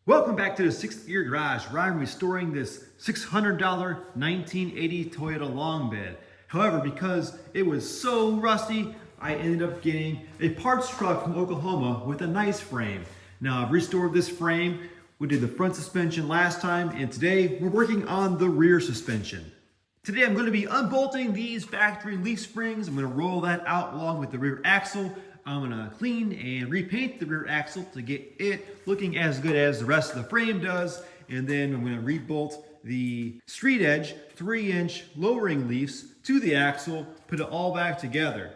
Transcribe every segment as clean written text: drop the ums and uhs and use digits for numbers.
Welcome back to the Sixth Gear Garage, where I'm restoring this $600 1980 Toyota long bed. However, because it was so rusty, I ended up getting a parts truck from Oklahoma with a nice frame. Now I've restored this frame. We did the front suspension last time, and today we're working on the rear suspension. Today I'm going to be unbolting these factory leaf springs. I'm going to roll that out along with the rear axle. I'm going to clean and repaint the rear axle to get it looking as good as the rest of the frame does. And then I'm going to rebolt the street edge 3-inch lowering leaves to the axle, put it all back together.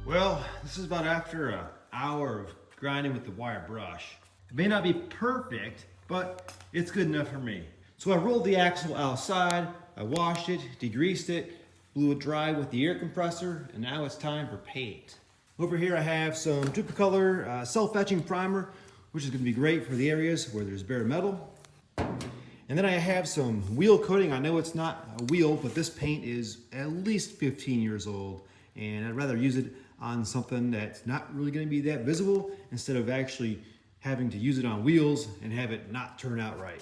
Well, this is about after an hour of grinding with the wire brush. It may not be perfect, but it's good enough for me. So I rolled the axle outside, I washed it, degreased it, blew it dry with the air compressor, and now it's time for paint. Over here I have some Duplicolor self-etching primer, which is going to be great for the areas where there's bare metal. And then I have some wheel coating. I know it's not a wheel, but this paint is at least 15 years old, and I'd rather use it on something that's not really going to be that visible instead of actually having to use it on wheels and have it not turn out right.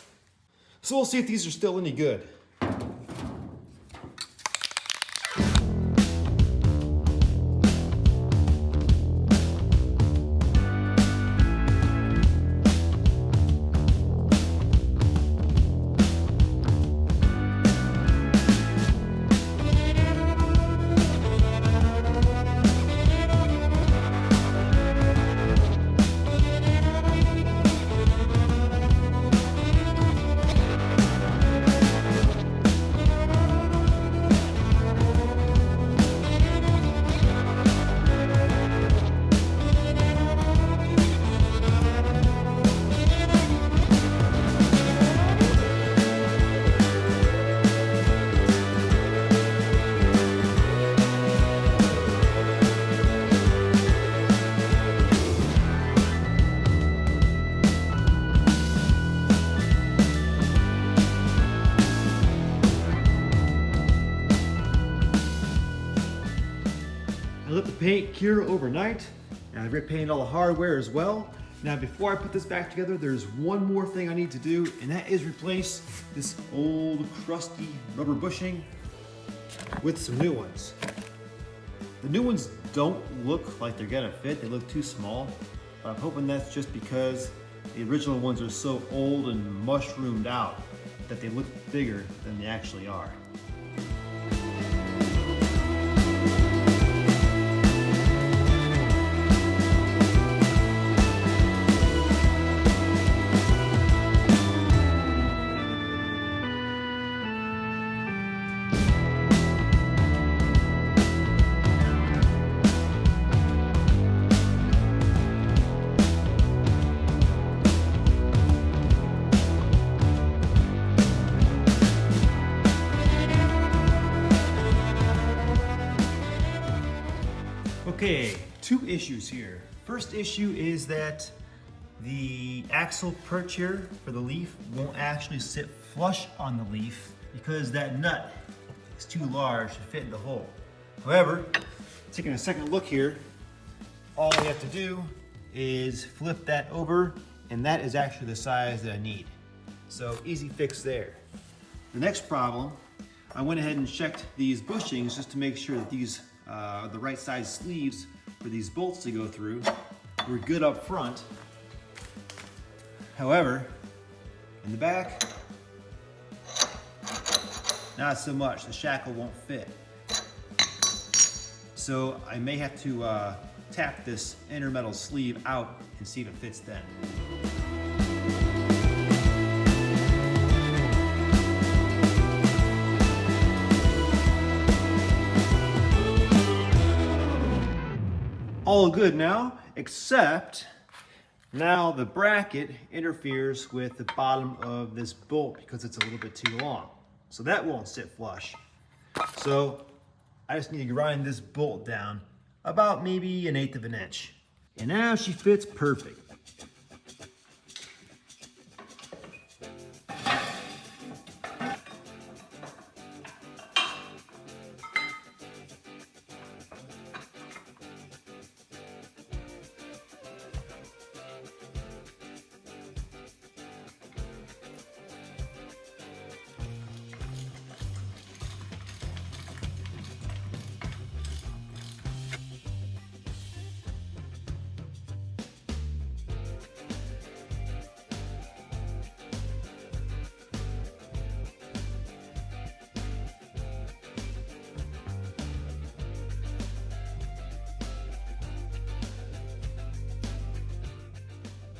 So we'll see if these are still any good. I let the paint cure overnight, and I've repainted all the hardware as well. Now before I put this back together, there's one more thing I need to do, and that is replace this old crusty rubber bushing with some new ones. The new ones don't look like they're gonna fit, they look too small, but I'm hoping that's just because the original ones are so old and mushroomed out that they look bigger than they actually are. Okay, two issues here. First issue is that the axle perch here for the leaf won't actually sit flush on the leaf because that nut is too large to fit in the hole. However, taking a second look here, all we have to do is flip that over, and that is actually the size that I need. So easy fix there. The next problem, I went ahead and checked these bushings just to make sure that these are the right size sleeves for these bolts to go through. We're good up front. However, in the back, not so much. The shackle won't fit. So I may have to tap this inner metal sleeve out and see if it fits then. All good now, except now the bracket interferes with the bottom of this bolt because it's a little bit too long. So that won't sit flush. So I just need to grind this bolt down about maybe 1/8 of an inch. And now she fits perfect.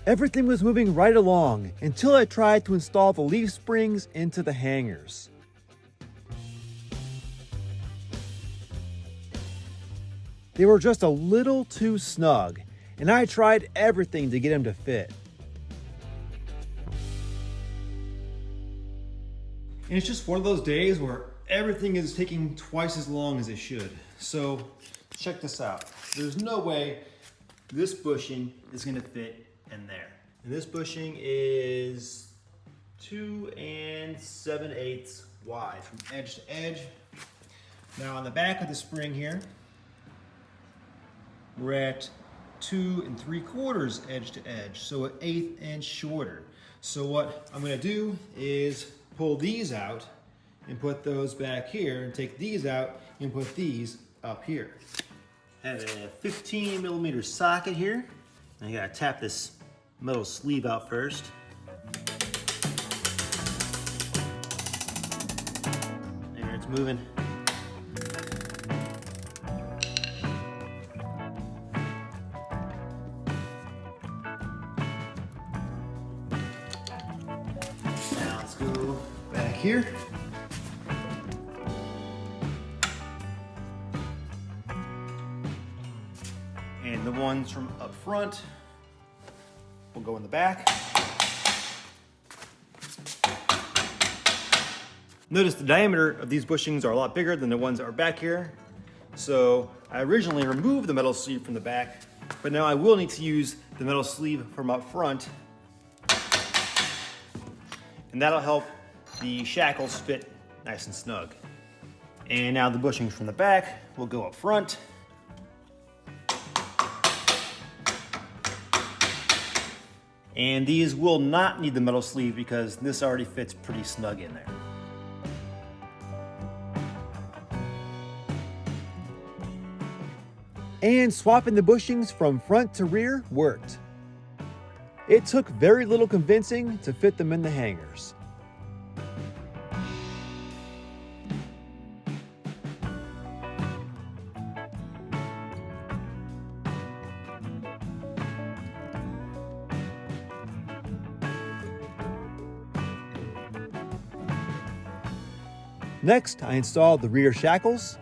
Everything was moving right along until I tried to install the leaf springs into the hangers. They were just a little too snug, and I tried everything to get them to fit. And it's just one of those days where everything is taking twice as long as it should. So check this out. There's no way this bushing is gonna fit in there. And this bushing is 2 7/8 wide from edge to edge. Now on the back of the spring here, we're at 2 3/4 edge to edge, so an 1/8 inch shorter. So what I'm gonna do is pull these out and put those back here, and take these out and put these up here. I have a 15mm socket here. I gotta tap this metal sleeve out first. There, it's moving. Now let's go back here. And the ones from up front will go in the back. Notice the diameter of these bushings are a lot bigger than the ones that are back here. So I originally removed the metal sleeve from the back, but now I will need to use the metal sleeve from up front. And that'll help the shackles fit nice and snug. And now the bushings from the back will go up front. And these will not need the metal sleeve because this already fits pretty snug in there. And swapping the bushings from front to rear worked. It took very little convincing to fit them in the hangers. Next, I installed the rear shackles.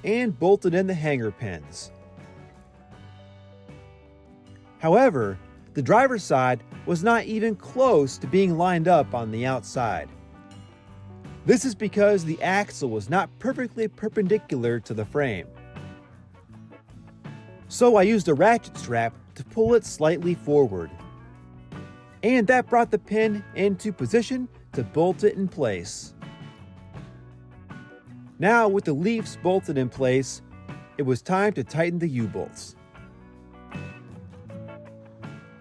And bolted in the hanger pins. However, the driver's side was not even close to being lined up on the outside. This is because the axle was not perfectly perpendicular to the frame. So I used a ratchet strap to pull it slightly forward. And that brought the pin into position to bolt it in place. Now with the leaves bolted in place, it was time to tighten the U-bolts.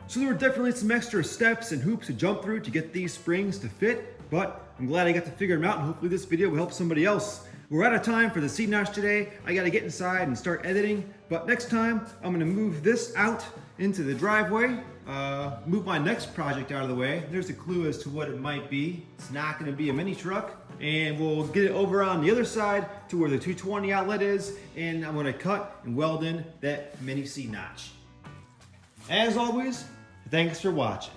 So there were definitely some extra steps and hoops to jump through to get these springs to fit, but I'm glad I got to figure them out, and hopefully this video will help somebody else. We're out of time for the seat notch today. I gotta get inside and start editing, but next time I'm gonna move this out into the driveway, move my next project out of the way. There's a clue as to what it might be. It's not gonna be a mini truck, and we'll get it over on the other side to where the 220 outlet is, and I'm gonna cut and weld in that mini seat notch. As always, thanks for watching.